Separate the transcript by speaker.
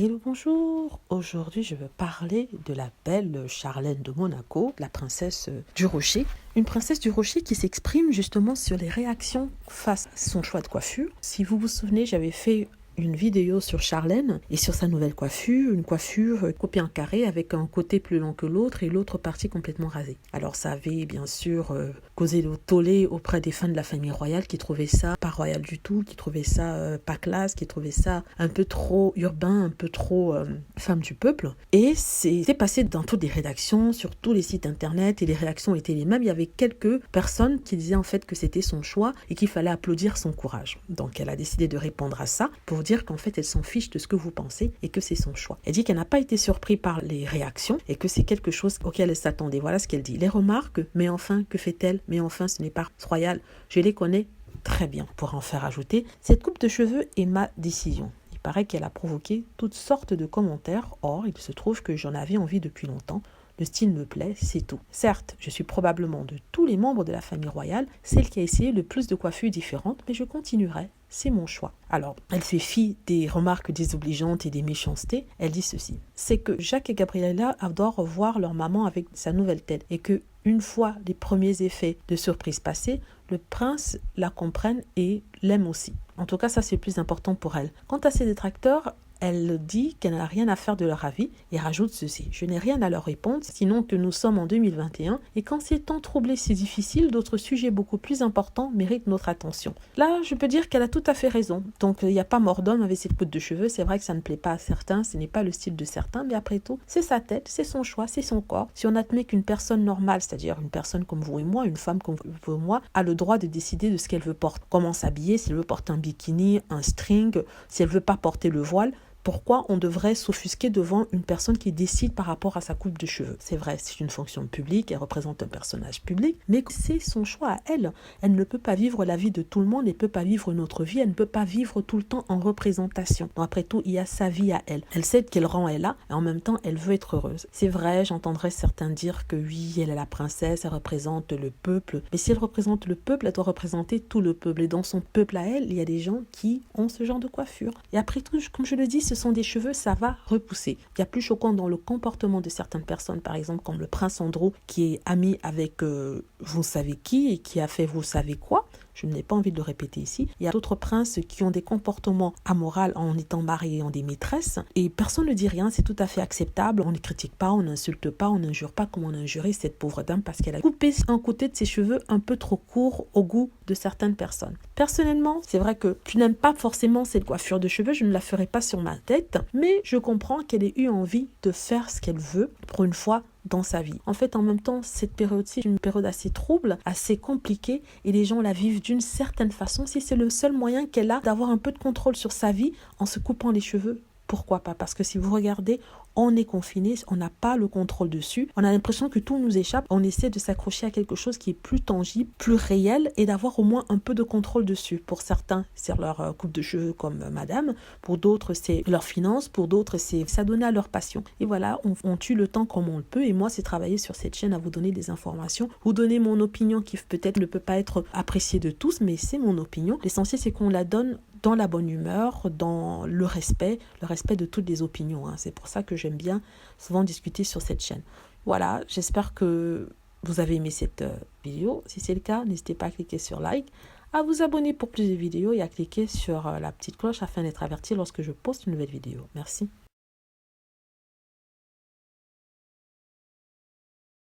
Speaker 1: Hello, bonjour. Aujourd'hui, je veux parler de la belle Charlène de Monaco, la princesse du Rocher. Une princesse du Rocher qui s'exprime justement sur les réactions face à son choix de coiffure. Si vous vous souvenez, j'avais fait une vidéo sur Charlène et sur sa nouvelle coiffure, une coiffure coupée en carré avec un côté plus long que l'autre et l'autre partie complètement rasée. Alors ça avait bien sûr causé le tollé auprès des fans de la famille royale qui trouvaient ça pas royal du tout, qui trouvaient ça pas classe, qui trouvaient ça un peu trop urbain, un peu trop femme du peuple. Et c'était passé dans toutes les rédactions, sur tous les sites internet et les réactions étaient les mêmes. Il y avait quelques personnes qui disaient en fait que c'était son choix et qu'il fallait applaudir son courage. Donc elle a décidé de répondre à ça pour dire qu'en fait elle s'en fiche de ce que vous pensez et que c'est son choix. Elle dit qu'elle n'a pas été surprise par les réactions et que c'est quelque chose auquel elle s'attendait. Voilà ce qu'elle dit. Les remarques, mais enfin, que fait-elle? Mais enfin, ce n'est pas royal. Je les connais très bien. Pour en faire ajouter, cette coupe de cheveux est ma décision. Il paraît qu'elle a provoqué toutes sortes de commentaires. Or, il se trouve que j'en avais envie depuis longtemps. Le style me plaît, c'est tout. Certes, je suis probablement de tous les membres de la famille royale celle qui a essayé le plus de coiffures différentes, mais je continuerai. C'est mon choix. Alors, elle fait fi des remarques désobligeantes et des méchancetés. Elle dit ceci. C'est que Jacques et Gabriella adorent revoir leur maman avec sa nouvelle tête et que, une fois les premiers effets de surprise passés, le prince la comprenne et l'aime aussi. En tout cas, ça c'est le plus important pour elle. Quant à ses détracteurs, elle dit qu'elle n'a rien à faire de leur avis et rajoute ceci. Je n'ai rien à leur répondre, sinon que nous sommes en 2021 et qu'en ces temps troublés si difficiles, d'autres sujets beaucoup plus importants méritent notre attention. Là, je peux dire qu'elle a tout à fait raison. Donc, il n'y a pas mort d'homme avec cette coupe de cheveux. C'est vrai que ça ne plaît pas à certains, ce n'est pas le style de certains, mais après tout, c'est sa tête, c'est son choix, c'est son corps. Si on admet qu'une personne normale, c'est-à-dire une personne comme vous et moi, une femme comme vous et moi, a le droit de décider de ce qu'elle veut porter, comment s'habiller, si elle veut porter un bikini, un string, si elle veut pas porter le voile, pourquoi on devrait s'offusquer devant une personne qui décide par rapport à sa coupe de cheveux? C'est vrai, c'est une fonction publique, elle représente un personnage public, mais c'est son choix à elle. Elle ne peut pas vivre la vie de tout le monde, elle ne peut pas vivre notre vie, elle ne peut pas vivre tout le temps en représentation. Donc après tout, il y a sa vie à elle. Elle sait quel rang elle a, et en même temps, elle veut être heureuse. C'est vrai, j'entendrai certains dire que oui, elle est la princesse, elle représente le peuple, mais si elle représente le peuple, elle doit représenter tout le peuple. Et dans son peuple à elle, il y a des gens qui ont ce genre de coiffure. Et après tout, comme je le dis, ce sont des cheveux, ça va repousser. Il y a plus choquant dans le comportement de certaines personnes, par exemple comme le prince Andrew qui est ami avec vous savez qui et qui a fait vous savez quoi. Je n'ai pas envie de le répéter ici. Il y a d'autres princes qui ont des comportements amoraux en étant mariés et en des maîtresses. Et personne ne dit rien, c'est tout à fait acceptable. On ne critique pas, on n'insulte pas, on n'injure pas comme on a injuré cette pauvre dame parce qu'elle a coupé un côté de ses cheveux un peu trop court au goût de certaines personnes. Personnellement, c'est vrai que je n'aime pas forcément cette coiffure de cheveux, je ne la ferai pas sur ma tête, mais je comprends qu'elle ait eu envie de faire ce qu'elle veut pour une fois dans sa vie. En fait, en même temps, cette période-ci est une période assez trouble, assez compliquée, et les gens la vivent d'une certaine façon. Si c'est le seul moyen qu'elle a d'avoir un peu de contrôle sur sa vie en se coupant les cheveux, pourquoi pas? Parce que si vous regardez, on est confiné, on n'a pas le contrôle dessus. On a l'impression que tout nous échappe. On essaie de s'accrocher à quelque chose qui est plus tangible, plus réel et d'avoir au moins un peu de contrôle dessus. Pour certains, c'est leur coupe de cheveux comme madame. Pour d'autres, c'est leurs finances. Pour d'autres, c'est s'adonner à leur passion. Et voilà, on tue le temps comme on le peut. Et moi, c'est travailler sur cette chaîne à vous donner des informations, vous donner mon opinion qui peut-être ne peut pas être appréciée de tous, mais c'est mon opinion. L'essentiel, c'est qu'on la donne dans la bonne humeur, dans le respect de toutes les opinions. C'est pour ça que j'aime bien souvent discuter sur cette chaîne. Voilà, j'espère que vous avez aimé cette vidéo. Si c'est le cas, n'hésitez pas à cliquer sur like, à vous abonner pour plus de vidéos et à cliquer sur la petite cloche afin d'être averti lorsque je poste une nouvelle vidéo. Merci.